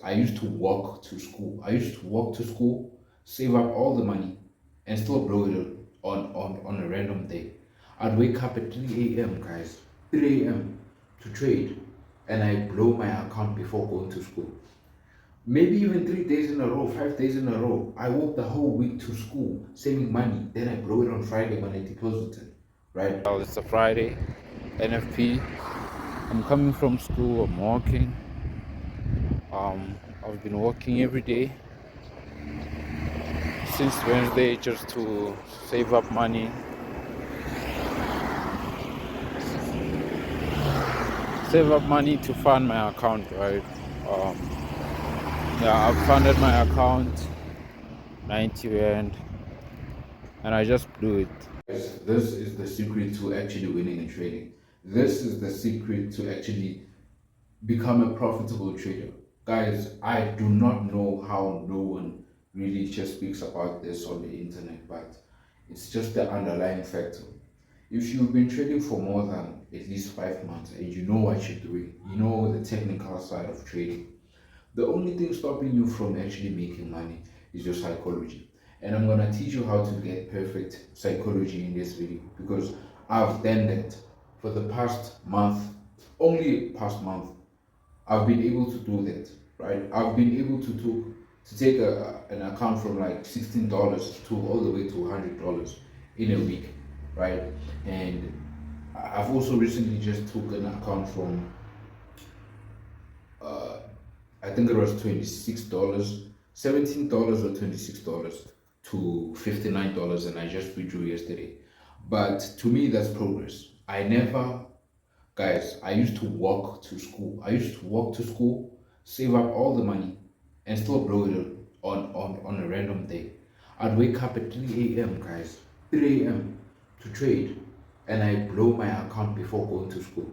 I used to walk to school. I used to walk to school, save up all the money, and still blow it on a random day. I'd wake up at 3 a.m., guys, 3 a.m. to trade, and I blow my account before going to school. Maybe even 3 days in a row, 5 days in a row. I walk the whole week to school, saving money. Then I blow it on Friday when I deposit it, right? Well, it's a Friday, NFP. I'm coming from school, I'm walking. I've been working every day since Wednesday just to save up money, to fund my account, right? Um, yeah, I've funded my account, 90 rand, and I just blew it. This is the secret to actually winning in trading. This is the secret to actually become a profitable trader. Guys, I do not know how no one really just speaks about this on the internet, but it's just the underlying factor. If you've been trading for more than at least 5 months and you know what you're doing, you know the technical side of trading, the only thing stopping you from actually making money is your psychology. And I'm gonna teach you how to get perfect psychology in this video because I've done that for the past month, only past month. I've been able to do that, right? I've been able to take an account from like $16 to all the way to $100 in a week, right? And I've also recently just took an account from I think it was $26, $17 or $26 to $59, and I just withdrew yesterday. But to me, that's progress. I never, guys, I used to walk to school. I used to walk to school, save up all the money, and still blow it on a random day. I'd wake up at 3 a.m., guys, 3 a.m. to trade, and I blow my account before going to school.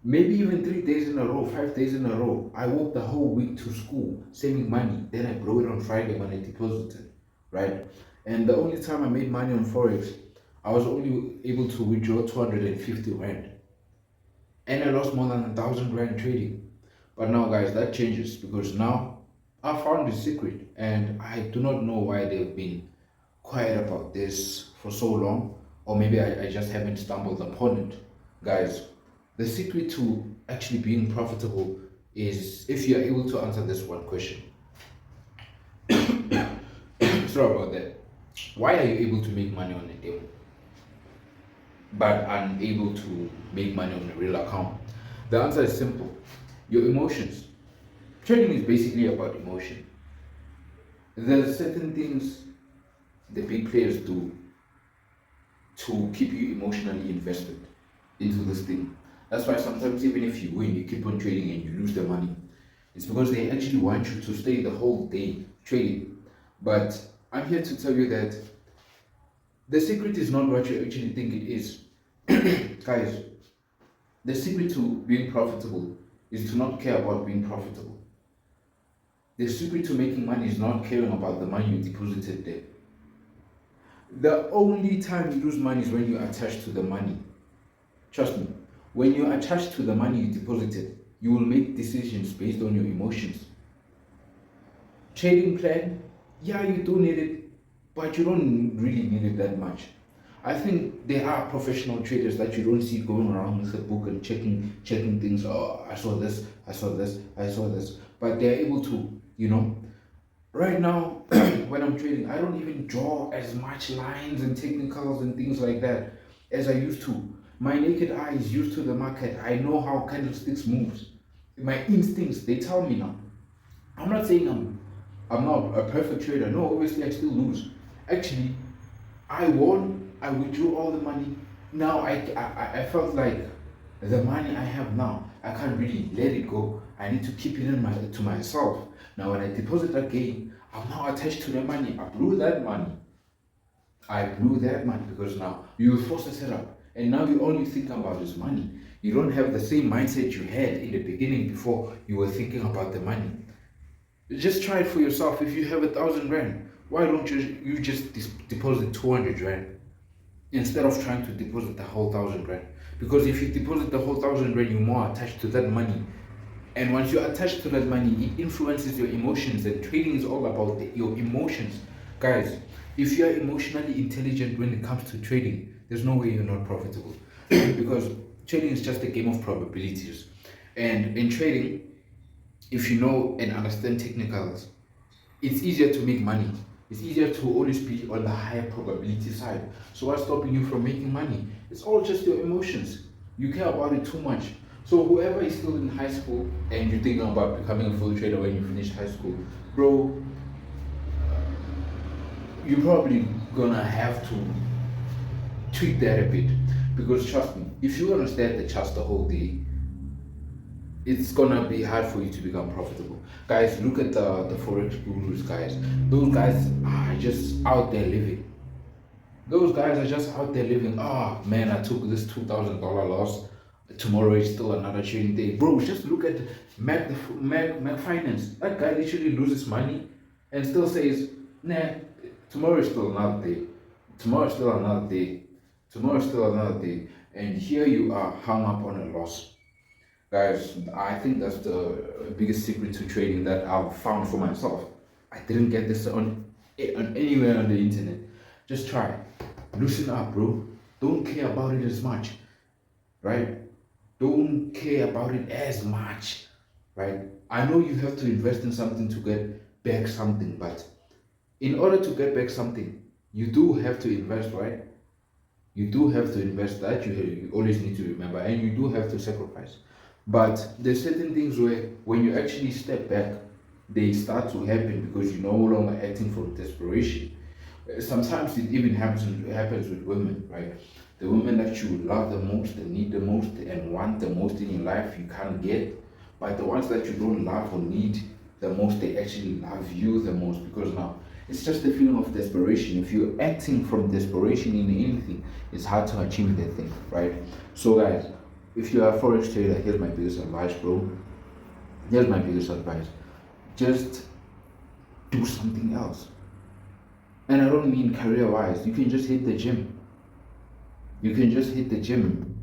Maybe even 3 days in a row, 5 days in a row. I walk the whole week to school, saving money. Then I blow it on Friday when I deposit it, right? And the only time I made money on Forex, I was only able to withdraw 250 rand. And I lost more than 1,000 rand trading. But now, guys, that changes because now I found the secret and I do not know why they've been quiet about this for so long. Or maybe I just haven't stumbled upon it. Guys, the secret to actually being profitable is if you're able to answer this one question. Sorry about that. Why are you able to make money on a demo but unable to make money on a real account? The answer is simple. Your emotions. Trading is basically about emotion. There's certain things the big players do to keep you emotionally invested into this thing. That's why sometimes even if you win, you keep on trading and you lose the money. It's because they actually want you to stay the whole day trading. But I'm here to tell you that the secret is not what you actually think it is. Guys, the secret to being profitable is to not care about being profitable. The secret to making money is not caring about the money you deposited there. The only time you lose money is when you attach to the money. Trust me, when you attach to the money you deposited, you will make decisions based on your emotions. Trading plan, yeah, you do need it, but you don't really need it that much. I think there are professional traders that you don't see going around with a book and checking things. Oh, I saw this, I saw this, I saw this. But they're able to, right now, when I'm trading, I don't even draw as much lines and technicals and things like that as I used to. My naked eye is used to the market. I know how candlesticks moves. My instincts, they tell me now. I'm not saying I'm not a perfect trader. No, obviously I still lose. Actually, I won. I withdrew all the money. Now I felt like the money I have now, I can't really let it go. I need to keep it to myself. Now when I deposit again, I'm now attached to the money. I blew that money. Because now you will force a setup. And now you only think about is money. You don't have the same mindset you had in the beginning before you were thinking about the money. Just try it for yourself. If you have 1,000 rand, why don't you just deposit 200 rand instead of trying to deposit the whole 1,000 rand? Because if you deposit the whole 1,000 rand, you're more attached to that money And once you're attached to that money, it influences your emotions. And trading is all about your emotions. Guys, if you're emotionally intelligent when it comes to trading, there's no way you're not profitable. Because trading is just a game of probabilities. And in trading, if you know and understand technicals, it's easier to make money. It's easier to always be on the higher probability side. So what's stopping you from making money? It's all just your emotions. You care about it too much. So whoever is still in high school and you're thinking about becoming a full trader when you finish high school, bro, you're probably gonna have to tweak that a bit. Because trust me, if you wanna stay at the charts the whole day, it's gonna be hard for you to become profitable. Guys, look at the forex gurus, guys. Those guys are just out there living. Those guys are just out there living. Oh man, I took this $2,000 loss. Tomorrow is still another trading day. Bro, just look at Mac Finance. That guy literally loses money and still says, nah, tomorrow is still another day. Tomorrow is still another day. Tomorrow is still another day. And here you are hung up on a loss. Guys, I think that's the biggest secret to trading that I've found for myself. I didn't get this on anywhere on the internet. Just try. Loosen up, bro. Don't care about it as much, right? Don't care about it as much, right? I know you have to invest in something to get back something, but in order to get back something, you do have to invest, right? You do have to invest. That you always need to remember, and you do have to sacrifice. But there's certain things where when you actually step back, they start to happen because you're no longer acting from desperation. Sometimes it even happens with women, right? The women that you love the most, and need the most, and want the most in your life, you can't get. But the ones that you don't love or need the most, they actually love you the most, because now it's just a feeling of desperation. If you're acting from desperation in anything, it's hard to achieve that thing, right? So guys, if you are a forex trader, here's my biggest advice, bro. Here's my biggest advice. Just do something else. And I don't mean career-wise. You can just hit the gym. You can just hit the gym.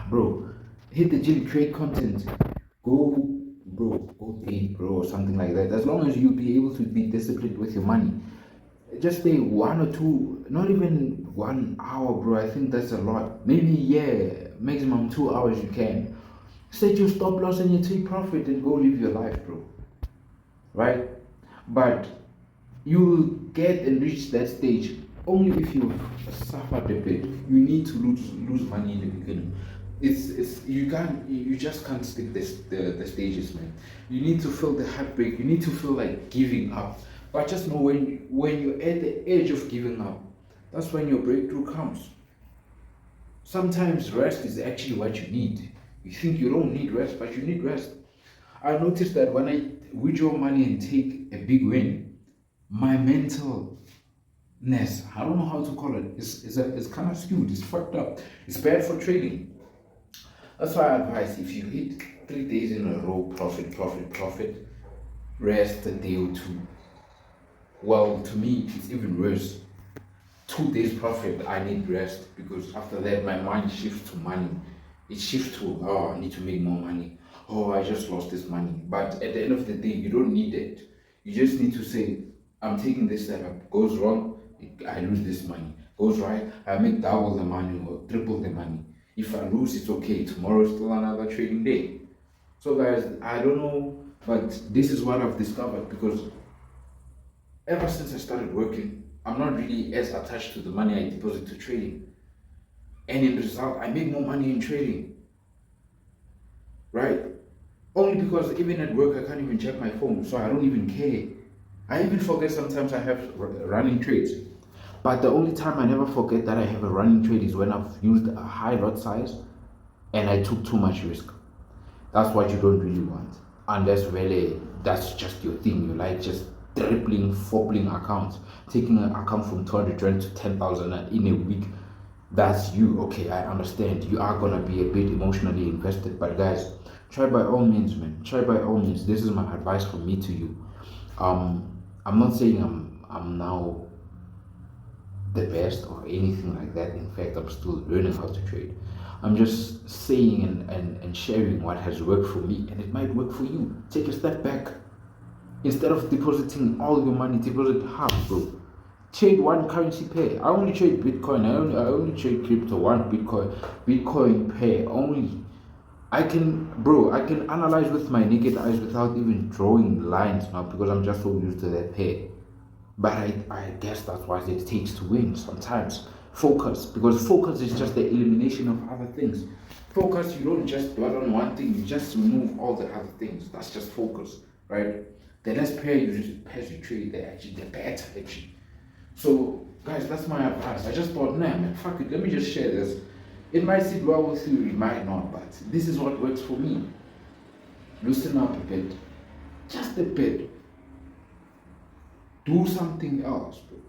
Bro, hit the gym, create content. Go date, bro, or something like that. As long as you be able to be disciplined with your money. Just stay 1 or 2, not even 1 hour, bro. I think that's a lot. Maybe, maximum 2 hours you can. Set your stop loss and your take profit and go live your life, bro. Right? But you will get and reach that stage only if you've suffered a bit. You need to lose money in the beginning. You just can't stick the stages, man. You need to feel the heartbreak. You need to feel like giving up. But just know when you're at the edge of giving up, that's when your breakthrough comes. Sometimes rest is actually what you need. You think you don't need rest, but you need rest. I noticed that when I withdraw money and take a big win, my mentalness, I don't know how to call it, it's kind of skewed, it's fucked up. It's bad for trading. That's why I advise, if you hit 3 days in a row, profit, rest a day or 2. Well, to me, it's even worse. 2 days profit, I need rest, because after that, my mind shifts to money. It shifts to, oh, I need to make more money. Oh, I just lost this money. But at the end of the day, you don't need it. You just need to say, I'm taking this step up. Goes wrong, I lose this money. Goes right, I make double the money or triple the money. If I lose, it's okay. Tomorrow is still another trading day. So guys, I don't know, but this is what I've discovered, because ever since I started working, I'm not really as attached to the money I deposit to trading. And in result, I make more money in trading. Right? Only because even at work, I can't even check my phone, so I don't even care. I even forget sometimes I have running trades. But the only time I never forget that I have a running trade is when I've used a high lot size and I took too much risk. That's what you don't really want. Unless really that's just your thing. You like just tripling, fourpling accounts, taking an account from 200 rand to 10,000 in a week. That's you. Okay, I understand. You are gonna be a bit emotionally invested, but guys, try by all means, man. Try by all means. This is my advice from me to you. I'm not saying I'm now the best or anything like that. In fact, I'm still learning how to trade. I'm just saying and sharing what has worked for me, and it might work for you. Take a step back. Instead of depositing all your money, deposit half, bro. Trade one currency pair. I only trade Bitcoin. I only trade crypto, one Bitcoin pair only. I can analyze with my naked eyes without even drawing lines now, because I'm just so used to that pair. But I guess that's what it takes to win sometimes. Focus, because focus is just the elimination of other things. Focus, you don't just dwell on one thing, you just remove all the other things. That's just focus, right? The less pairs you trade, the better actually. So, guys, that's my advice. I just thought, nah, man, fuck it, let me just share this. It might sit well with you, it might not, but this is what works for me. Loosen up a bit, just a bit. Do something else, bro.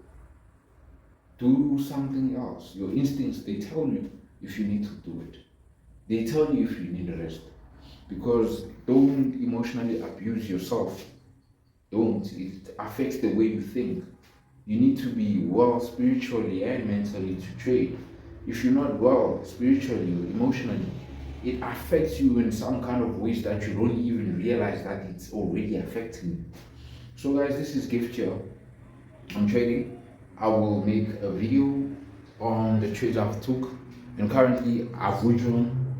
Do something else. Your instincts, they tell you if you need to do it. They tell you if you need rest. Because don't emotionally abuse yourself. Don't. It affects the way you think. You need to be well spiritually and mentally to trade. If you're not well spiritually or emotionally, it affects you in some kind of ways that you don't even realize that it's already affecting you. So guys, this is Gift here. I'm trading. I will make a video on the trades I've took, and currently I've withdrawn,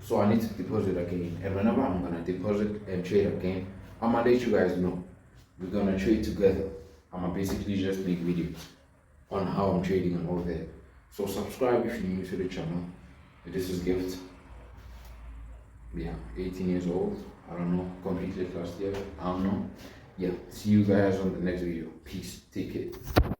so I need to deposit again. And whenever I'm gonna deposit and trade again, I'm gonna let you guys know. We're gonna trade together. I'm gonna basically just make videos on how I'm trading and all that. So subscribe if you're new to the channel. This is Gift. Yeah, 18 years old. I don't know, completed last year. I don't know. Yeah, see you guys on the next video. Peace. Take care.